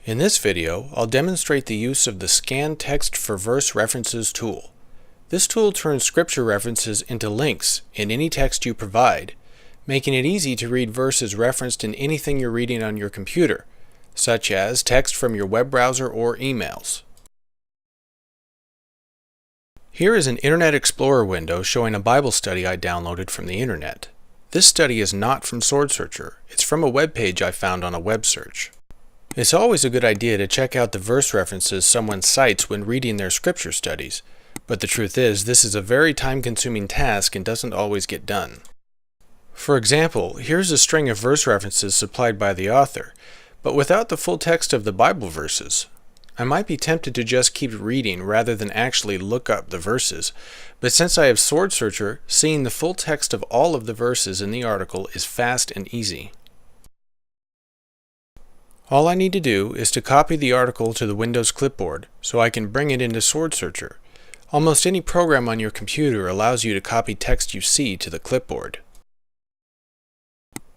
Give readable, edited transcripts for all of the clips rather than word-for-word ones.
In this video, I'll demonstrate the use of the Scan Text for Verse References tool. This tool turns scripture references into links in any text you provide, making it easy to read verses referenced in anything you're reading on your computer, such as text from your web browser or emails. Here is an Internet Explorer window showing a Bible study I downloaded from the internet. This study is not from SwordSearcher. It's from a web page I found on a web search. It's always a good idea to check out the verse references someone cites when reading their scripture studies, but the truth is this is a very time-consuming task and doesn't always get done. For example, here's a string of verse references supplied by the author, but without the full text of the Bible verses. I might be tempted to just keep reading rather than actually look up the verses, but since I have SwordSearcher, seeing the full text of all of the verses in the article is fast and easy. All I need to do is to copy the article to the Windows clipboard so I can bring it into SwordSearcher. Almost any program on your computer allows you to copy text you see to the clipboard.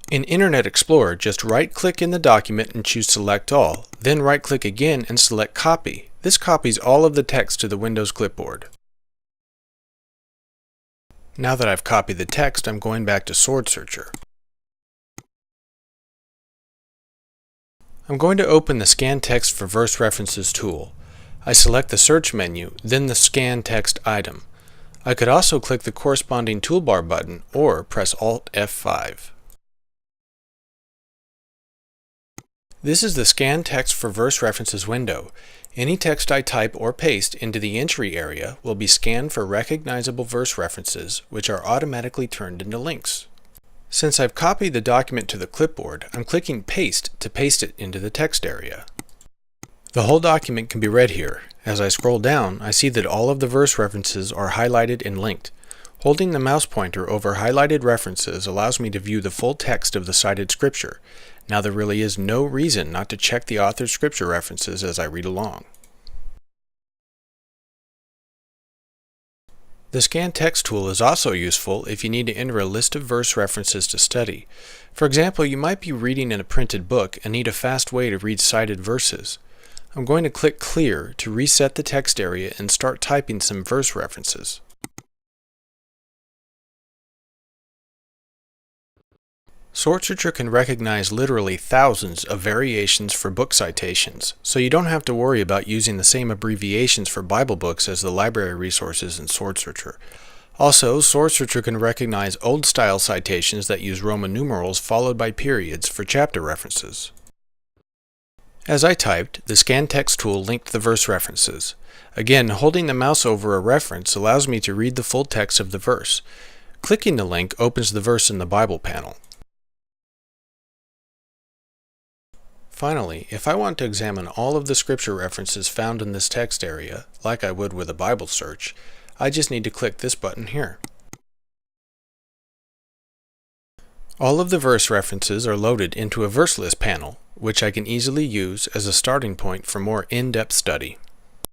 In Internet Explorer, just right-click in the document and choose Select All, then right-click again and select Copy. This copies all of the text to the Windows clipboard. Now that I've copied the text, I'm going back to SwordSearcher. I'm going to open the Scan Text for Verse References tool. I select the search menu, then the Scan Text item. I could also click the corresponding toolbar button or press Alt F5. This is the Scan Text for Verse References window. Any text I type or paste into the entry area will be scanned for recognizable verse references, which are automatically turned into links. Since I've copied the document to the clipboard, I'm clicking Paste to paste it into the text area. The whole document can be read here. As I scroll down, I see that all of the verse references are highlighted and linked. Holding the mouse pointer over highlighted references allows me to view the full text of the cited scripture. Now there really is no reason not to check the author's scripture references as I read along. The Scan Text tool is also useful if you need to enter a list of verse references to study. For example, you might be reading in a printed book and need a fast way to read cited verses. I'm going to click Clear to reset the text area and start typing some verse references. SwordSearcher can recognize literally thousands of variations for book citations, so you don't have to worry about using the same abbreviations for Bible books as the library resources in SwordSearcher. Also, SwordSearcher can recognize old-style citations that use Roman numerals followed by periods for chapter references. As I typed, the Scan Text tool linked the verse references. Again, holding the mouse over a reference allows me to read the full text of the verse. Clicking the link opens the verse in the Bible panel. Finally, if I want to examine all of the scripture references found in this text area, like I would with a Bible search, I just need to click this button here. All of the verse references are loaded into a verse list panel, which I can easily use as a starting point for more in-depth study.